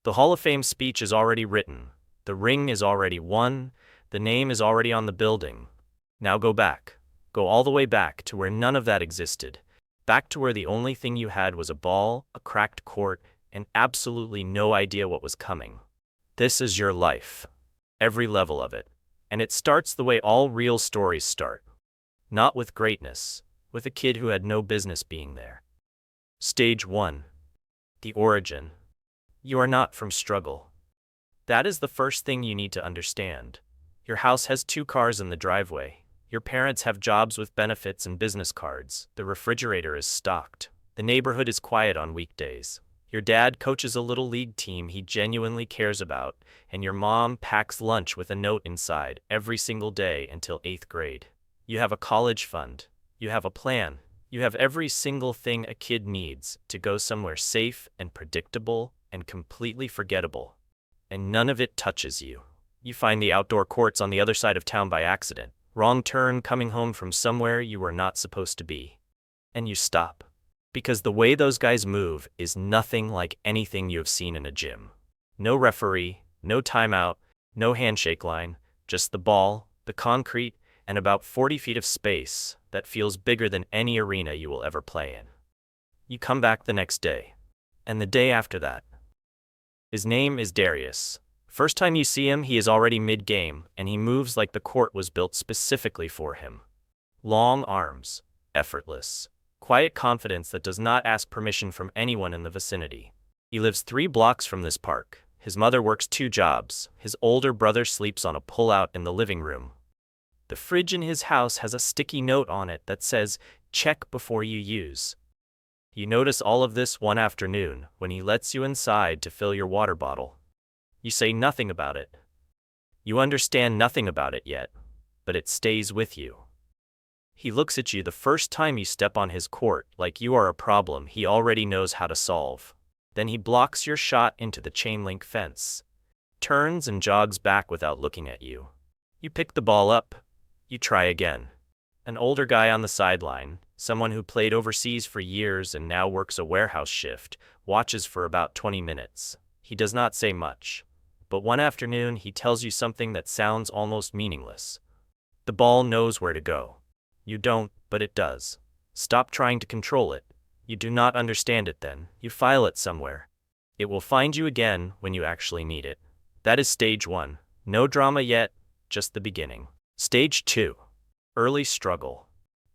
The Hall of Fame speech is already written. The ring is already won. The name is already on the building. Now go back. Go all the way back to where none of that existed. Back to where the only thing you had was a ball, a cracked court, and absolutely no idea what was coming. This is your life. Every level of it. And it starts the way all real stories start. Not with greatness, with a kid who had no business being there. Stage 1. The origin. You are not from struggle. That is the first thing you need to understand. Your house has 2 cars in the driveway. Your parents have jobs with benefits and business cards. The refrigerator is stocked. The neighborhood is quiet on weekdays. Your dad coaches a little league team he genuinely cares about, and your mom packs lunch with a note inside every single day until 8th grade. You have a college fund. You have a plan. You have every single thing a kid needs to go somewhere safe and predictable and completely forgettable. And none of it touches you. You find the outdoor courts on the other side of town by accident. Wrong turn coming home from somewhere you were not supposed to be. And you stop. Because the way those guys move is nothing like anything you have seen in a gym. No referee, no timeout, no handshake line, just the ball, the concrete, and about 40 feet of space that feels bigger than any arena you will ever play in. You come back the next day. And the day after that. His name is Darius. First time you see him, he is already mid-game, and he moves like the court was built specifically for him. Long arms, effortless, quiet confidence that does not ask permission from anyone in the vicinity. He lives 3 blocks from this park. His mother works 2 jobs. His older brother sleeps on a pull-out in the living room. The fridge in his house has a sticky note on it that says, "Check before you use." You notice all of this one afternoon when he lets you inside to fill your water bottle. You say nothing about it. You understand nothing about it yet, but it stays with you. He looks at you the first time you step on his court like you are a problem he already knows how to solve. Then he blocks your shot into the chain link fence, turns and jogs back without looking at you. You pick the ball up. You try again. An older guy on the sideline, someone who played overseas for years and now works a warehouse shift, watches for about 20 minutes. He does not say much. But one afternoon he tells you something that sounds almost meaningless. The ball knows where to go. You don't, but it does. Stop trying to control it. You do not understand it then. You file it somewhere. It will find you again when you actually need it. That is stage 1. No drama yet, just the beginning. Stage 2. Early struggle.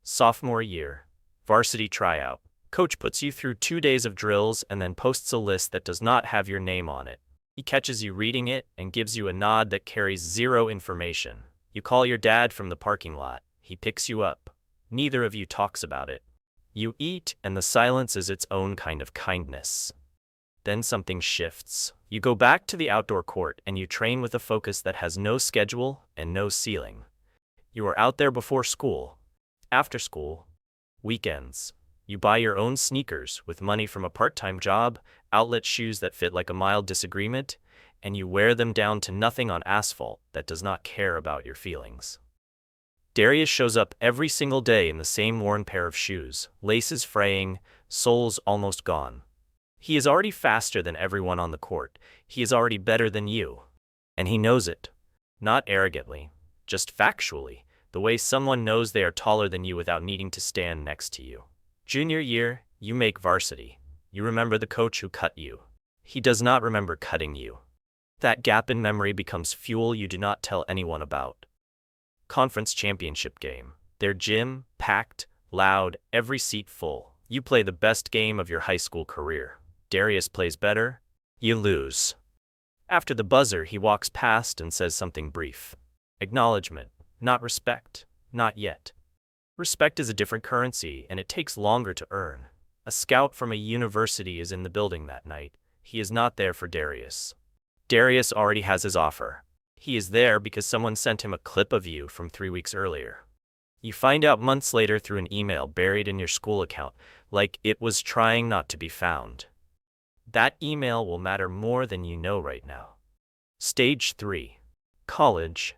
Sophomore year. Varsity tryout. Coach puts you through 2 days of drills and then posts a list that does not have your name on it. He catches you reading it and gives you a nod that carries 0 information. You call your dad from the parking lot. He picks you up. Neither of you talks about it. You eat, and the silence is its own kind of kindness. Then something shifts. You go back to the outdoor court and you train with a focus that has no schedule and no ceiling. You are out there before school, after school, weekends. You buy your own sneakers with money from a part-time job, outlet shoes that fit like a mild disagreement, and you wear them down to nothing on asphalt that does not care about your feelings. Darius shows up every single day in the same worn pair of shoes, laces fraying, soles almost gone. He is already faster than everyone on the court. He is already better than you. And he knows it. Not arrogantly, just factually, the way someone knows they are taller than you without needing to stand next to you. Junior year, you make varsity. You remember the coach who cut you. He does not remember cutting you. That gap in memory becomes fuel you do not tell anyone about. Conference championship game. Their gym, packed, loud, every seat full. You play the best game of your high school career. Darius plays better. You lose. After the buzzer, he walks past and says something brief. Acknowledgement, not respect, not yet. Respect is a different currency, and it takes longer to earn. A scout from a university is in the building that night. He is not there for Darius. Darius already has his offer. He is there because someone sent him a clip of you from 3 weeks earlier. You find out months later through an email buried in your school account, like it was trying not to be found. That email will matter more than you know right now. Stage 3. College.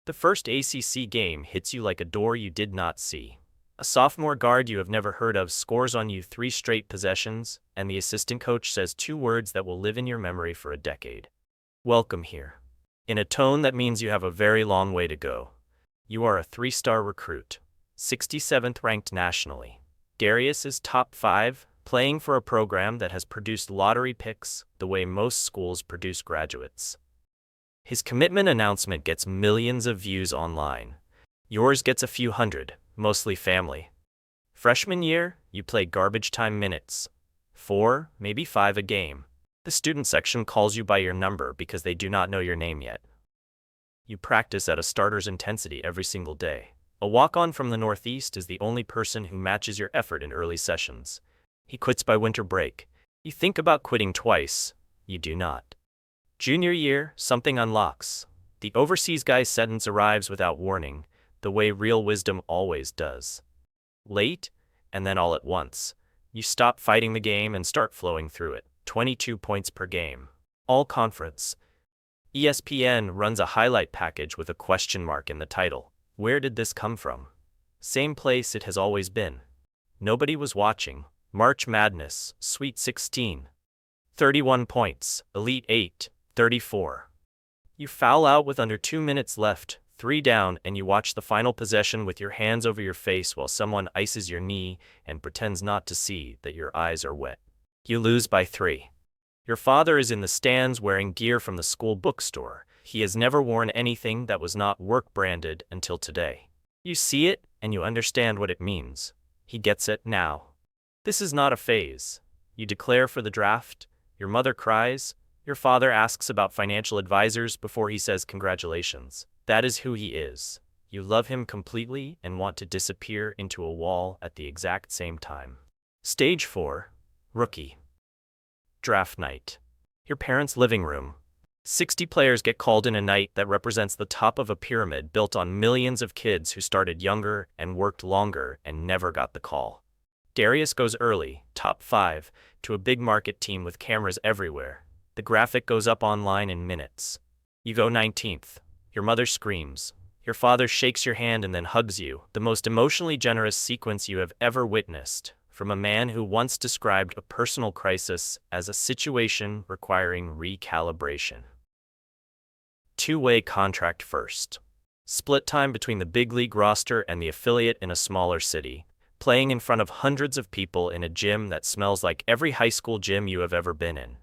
The first ACC game hits you like a door you did not see. A sophomore guard you have never heard of scores on you 3 straight possessions, and the assistant coach says 2 words that will live in your memory for a decade. Welcome here. In a tone that means you have a very long way to go. You are a 3-star recruit, 67th ranked nationally. Darius is top 5, playing for a program that has produced lottery picks the way most schools produce graduates. His commitment announcement gets millions of views online. Yours gets a few hundred, mostly family. Freshman year, you play garbage time minutes. 4, maybe 5 a game. The student section calls you by your number because they do not know your name yet. You practice at a starter's intensity every single day. A walk-on from the Northeast is the only person who matches your effort in early sessions. He quits by winter break. You think about quitting twice. You do not. Junior year, something unlocks. The overseas guy's sentence arrives without warning, the way real wisdom always does. Late, and then all at once. You stop fighting the game and start flowing through it. 22 points per game. All conference. ESPN runs a highlight package with a question mark in the title. Where did this come from? Same place it has always been. Nobody was watching. March Madness, Sweet 16. 31 points, Elite 8, 34. You foul out with under 2 minutes left, 3 down, and you watch the final possession with your hands over your face while someone ices your knee and pretends not to see that your eyes are wet. You lose by 3. Your father is in the stands wearing gear from the school bookstore. He has never worn anything that was not work-branded until today. You see it, and you understand what it means. He gets it now. This is not a phase. You declare for the draft, your mother cries, your father asks about financial advisors before he says congratulations. That is who he is. You love him completely and want to disappear into a wall at the exact same time. Stage 4. Rookie. Draft night. Your parents' living room. 60 players get called in a night that represents the top of a pyramid built on millions of kids who started younger and worked longer and never got the call. Darius goes early, top 5, to a big market team with cameras everywhere. The graphic goes up online in minutes. You go 19th. Your mother screams. Your father shakes your hand and then hugs you, the most emotionally generous sequence you have ever witnessed, from a man who once described a personal crisis as a situation requiring recalibration. 2-way contract first. Split time between the big league roster and the affiliate in a smaller city. Playing in front of hundreds of people in a gym that smells like every high school gym you have ever been in.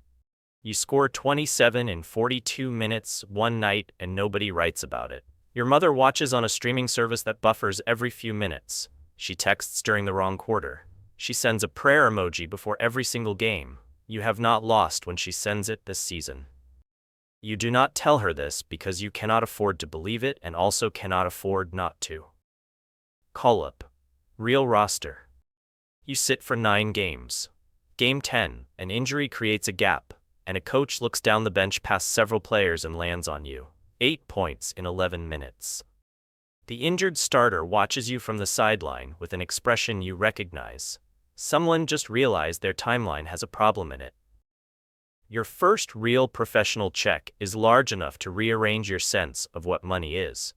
You score 27 in 42 minutes one night and nobody writes about it. Your mother watches on a streaming service that buffers every few minutes. She texts during the wrong quarter. She sends a prayer emoji before every single game. You have not lost when she sends it this season. You do not tell her this because you cannot afford to believe it and also cannot afford not to. Call-up. Real roster. You sit for 9 games. Game 10, an injury creates a gap, and a coach looks down the bench past several players and lands on you. 8 points in 11 minutes. The injured starter watches you from the sideline with an expression you recognize. Someone just realized their timeline has a problem in it. Your first real professional check is large enough to rearrange your sense of what money is.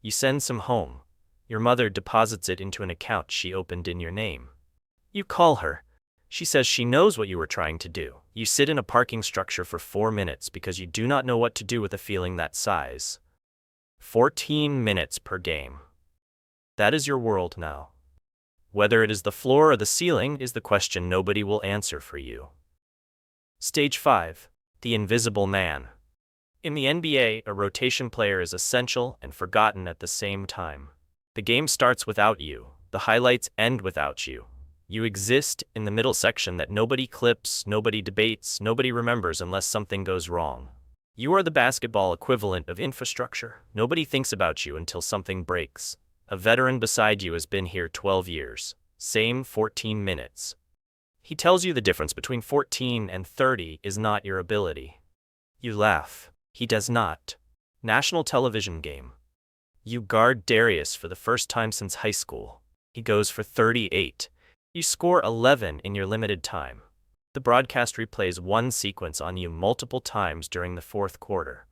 You send some home. Your mother deposits it into an account she opened in your name. You call her. She says she knows what you were trying to do. You sit in a parking structure for 4 minutes because you do not know what to do with a feeling that size. 14 minutes per game. That is your world now. Whether it is the floor or the ceiling is the question nobody will answer for you. Stage 5. The Invisible Man. In the NBA, a rotation player is essential and forgotten at the same time. The game starts without you. The highlights end without you. You exist in the middle section that nobody clips, nobody debates, nobody remembers unless something goes wrong. You are the basketball equivalent of infrastructure. Nobody thinks about you until something breaks. A veteran beside you has been here 12 years. Same 14 minutes. He tells you the difference between 14 and 30 is not your ability. You laugh. He does not. National television game. You guard Darius for the first time since high school. He goes for 38. You score 11 in your limited time. The broadcast replays one sequence on you multiple times during the fourth quarter.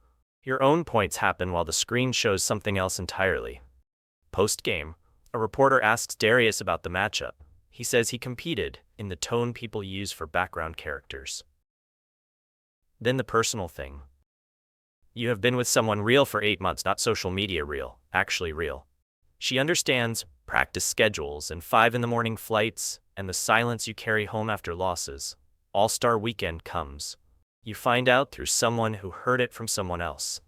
Your own points happen while the screen shows something else entirely. Post-game, A reporter asks Darius about the matchup. He says he competed, in the tone people use for background characters. Then the personal thing. You have been with someone real for 8 months, not social media real, actually real. She understands practice schedules and 5 in the morning flights and the silence you carry home after losses. All-Star Weekend comes. You find out through someone who heard it from someone else.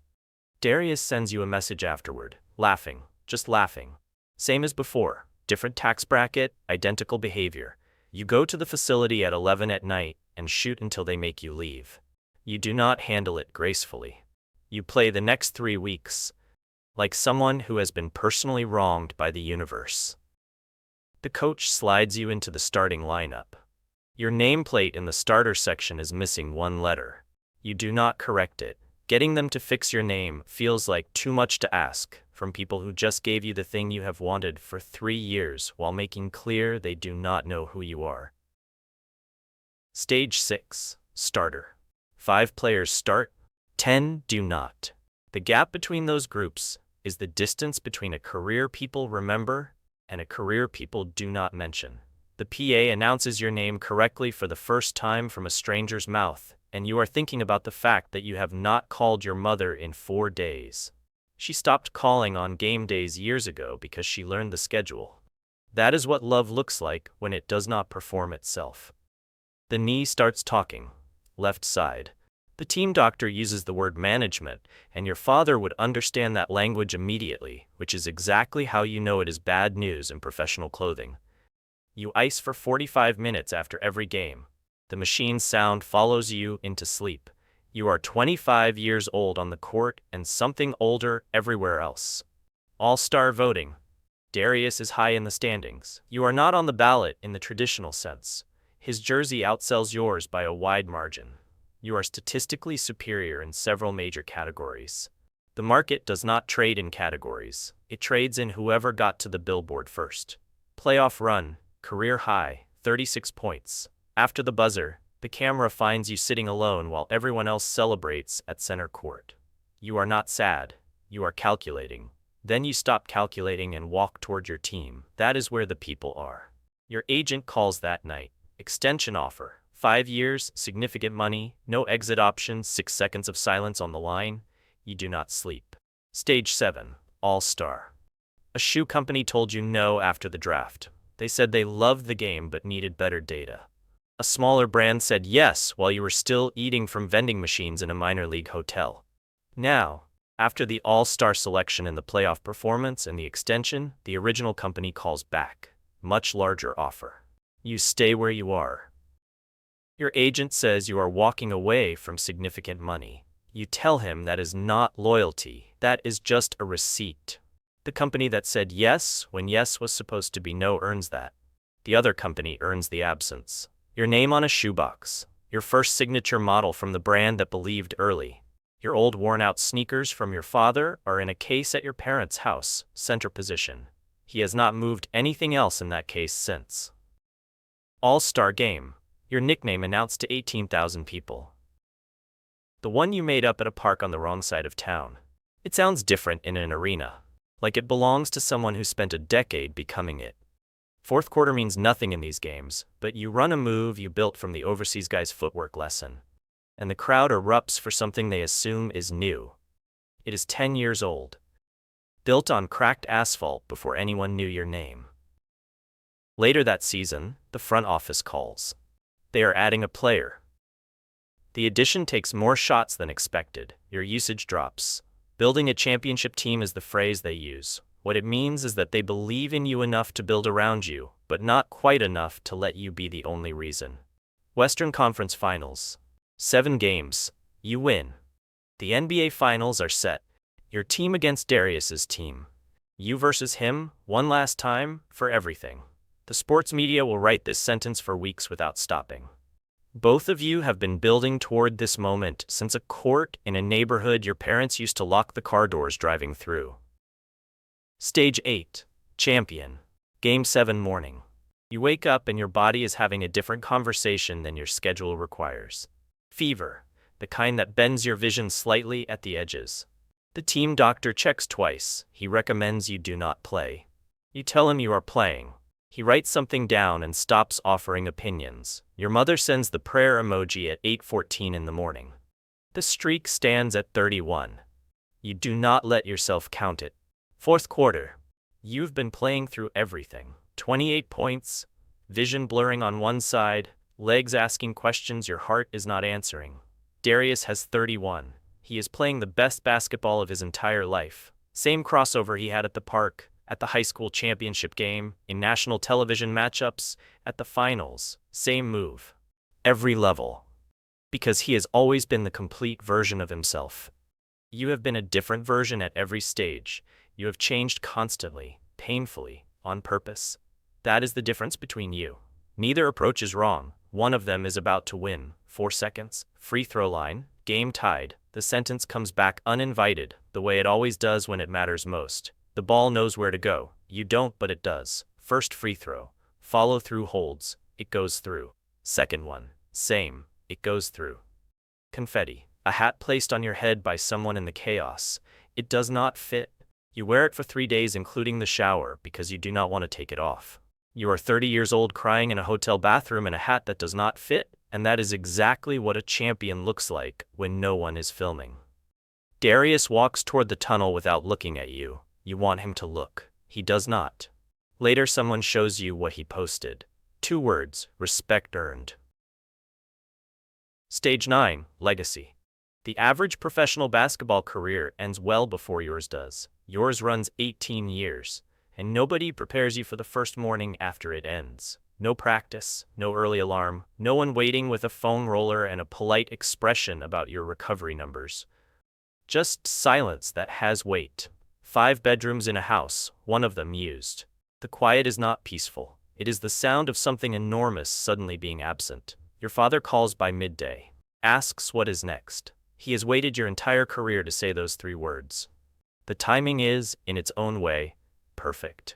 Darius sends you a message afterward, laughing, just laughing. Same as before, different tax bracket, identical behavior. You go to the facility at 11 at night and shoot until they make you leave. You do not handle it gracefully. You play the next 3 weeks like someone who has been personally wronged by the universe. The coach slides you into the starting lineup. Your nameplate in the starter section is missing 1 letter. You do not correct it. Getting them to fix your name feels like too much to ask from people who just gave you the thing you have wanted for 3 years while making clear they do not know who you are. Stage 6. Starter. 5 players start, 10 do not. The gap between those groups is the distance between a career people remember and a career people do not mention. The PA announces your name correctly for the first time from a stranger's mouth, and you are thinking about the fact that you have not called your mother in 4 days. She stopped calling on game days years ago because she learned the schedule. That is what love looks like when it does not perform itself. The knee starts talking. Left side. The team doctor uses the word management, and your father would understand that language immediately, which is exactly how you know it is bad news in professional clothing. You ice for 45 minutes after every game. The machine's sound follows you into sleep. You are 25 years old on the court and something older everywhere else. All-Star voting. Darius is high in the standings. You are not on the ballot in the traditional sense. His jersey outsells yours by a wide margin. You are statistically superior in several major categories. The market does not trade in categories. It trades in whoever got to the billboard first. Playoff run, career high, 36 points. After the buzzer, the camera finds you sitting alone while everyone else celebrates at center court. You are not sad. You are calculating. Then you stop calculating and walk toward your team. That is where the people are. Your agent calls that night. Extension offer. 5 years, significant money, no exit option, 6 seconds of silence on the line. You do not sleep. Stage 7. All-Star. A shoe company told you no after the draft. They said they loved the game but needed better data. A smaller brand said yes while you were still eating from vending machines in a minor league hotel. Now, after the All-Star selection and the playoff performance and the extension, the original company calls back. Much larger offer. You stay where you are. Your agent says you are walking away from significant money. You tell him that is not loyalty, that is just a receipt. The company that said yes when yes was supposed to be no earns that. The other company earns the absence. Your name on a shoebox. Your first signature model from the brand that believed early. Your old worn-out sneakers from your father are in a case at your parents' house, center position. He has not moved anything else in that case since. All-Star Game. Your nickname announced to 18,000 people. The one you made up at a park on the wrong side of town. It sounds different in an arena. Like it belongs to someone who spent a decade becoming it. Fourth quarter means nothing in these games, but you run a move you built from the overseas guy's footwork lesson. And the crowd erupts for something they assume is new. It is 10 years old. Built on cracked asphalt before anyone knew your name. Later that season, the front office calls. They are adding a player. The addition takes more shots than expected. Your usage drops. Building a championship team is the phrase they use. What it means is that they believe in you enough to build around you, but not quite enough to let you be the only reason. Western Conference Finals. 7 games. You win. The NBA Finals are set. Your team against Darius's team. You versus him, one last time, for everything. The sports media will write this sentence for weeks without stopping. Both of you have been building toward this moment since a court in a neighborhood your parents used to lock the car doors driving through. Stage 8. Champion. Game 7 morning. You wake up and your body is having a different conversation than your schedule requires. Fever. The kind that bends your vision slightly at the edges. The team doctor checks twice. He recommends you do not play. You tell him you are playing. He writes something down and stops offering opinions. Your mother sends the prayer emoji at 8:14 in the morning. The streak stands at 31. You do not let yourself count it. Fourth quarter. You've been playing through everything. 28 points, vision blurring on one side, legs asking questions your heart is not answering. Darius has 31. He is playing the best basketball of his entire life. Same crossover he had at the park, at the high school championship game, in national television matchups, at the finals. Same move. Every level. Because he has always been the complete version of himself. You have been a different version at every stage. You have changed constantly, painfully, on purpose. That is the difference between you. Neither approach is wrong. One of them is about to win. 4 seconds, free throw line, game tied. The sentence comes back uninvited, the way it always does when it matters most. The ball knows where to go. You don't, but it does. First free throw. Follow through holds. It goes through. Second one. Same. It goes through. Confetti. A hat placed on your head by someone in the chaos. It does not fit. You wear it for 3 days including the shower because you do not want to take it off. You are 30 years old crying in a hotel bathroom in a hat that does not fit, and that is exactly what a champion looks like when no one is filming. Darius walks toward the tunnel without looking at you. You want him to look. He does not. Later someone shows you what he posted. 2 words, respect earned. Stage 9, Legacy. The average professional basketball career ends well before yours does. Yours runs 18 years, and nobody prepares you for the first morning after it ends. No practice, no early alarm, no one waiting with a foam roller and a polite expression about your recovery numbers. Just silence that has weight. 5 bedrooms in a house, one of them used. The quiet is not peaceful. It is the sound of something enormous suddenly being absent. Your father calls by midday, asks what is next. He has waited your entire career to say those 3 words. The timing is, in its own way, perfect.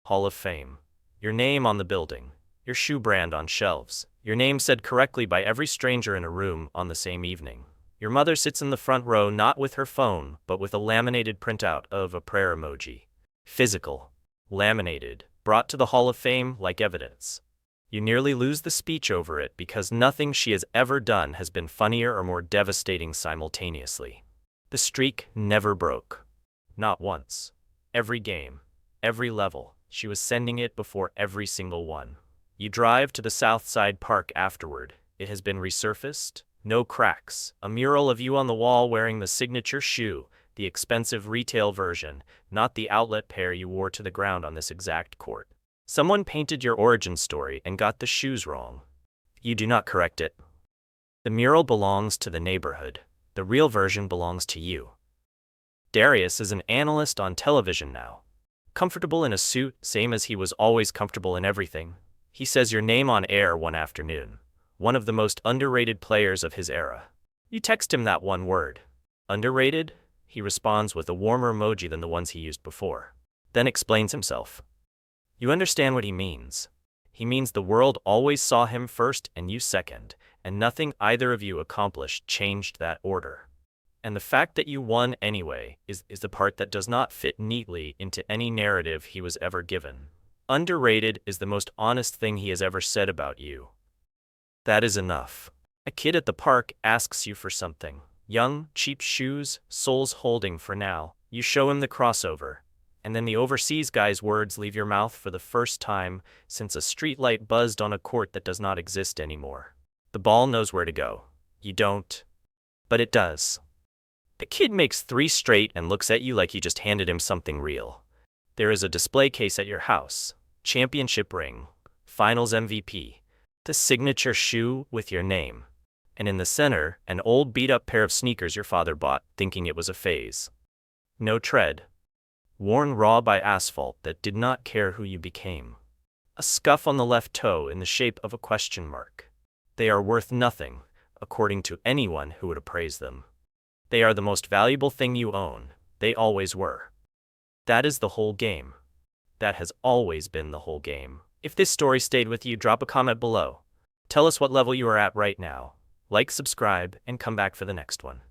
Hall of Fame. Your name on the building. Your shoe brand on shelves. Your name said correctly by every stranger in a room on the same evening. Your mother sits in the front row not with her phone, but with a laminated printout of a prayer emoji. Physical. Laminated. Brought to the Hall of Fame like evidence. You nearly lose the speech over it because nothing she has ever done has been funnier or more devastating simultaneously. The streak never broke. Not once. Every game, every level, she was sending it before every single one. You drive to the Southside Park afterward. It has been resurfaced, no cracks, a mural of you on the wall wearing the signature shoe, the expensive retail version, not the outlet pair you wore to the ground on this exact court. Someone painted your origin story and got the shoes wrong. You do not correct it. The mural belongs to the neighborhood. The real version belongs to you. Darius is an analyst on television now. Comfortable in a suit, same as he was always comfortable in everything. He says your name on air one afternoon. One of the most underrated players of his era. You text him that one word. Underrated? He responds with a warmer emoji than the ones he used before. Then explains himself. You understand what he means. He means the world always saw him first and you second, and nothing either of you accomplished changed that order. And the fact that you won anyway is the part that does not fit neatly into any narrative he was ever given. Underrated is the most honest thing he has ever said about you. That is enough. A kid at the park asks you for something. Young, cheap shoes, soles holding for now. You show him the crossover. And then the overseas guy's words leave your mouth for the first time since a streetlight buzzed on a court that does not exist anymore. The ball knows where to go. You don't. But it does. The kid makes 3 straight and looks at you like you just handed him something real. There is a display case at your house. Championship ring. Finals MVP. The signature shoe with your name. And in the center, an old beat-up pair of sneakers your father bought, thinking it was a phase. No tread. Worn raw by asphalt that did not care who you became. A scuff on the left toe in the shape of a question mark. They are worth nothing, according to anyone who would appraise them. They are the most valuable thing you own. They always were. That is the whole game. That has always been the whole game. If this story stayed with you, drop a comment below. Tell us what level you are at right now. Like, subscribe, and come back for the next one.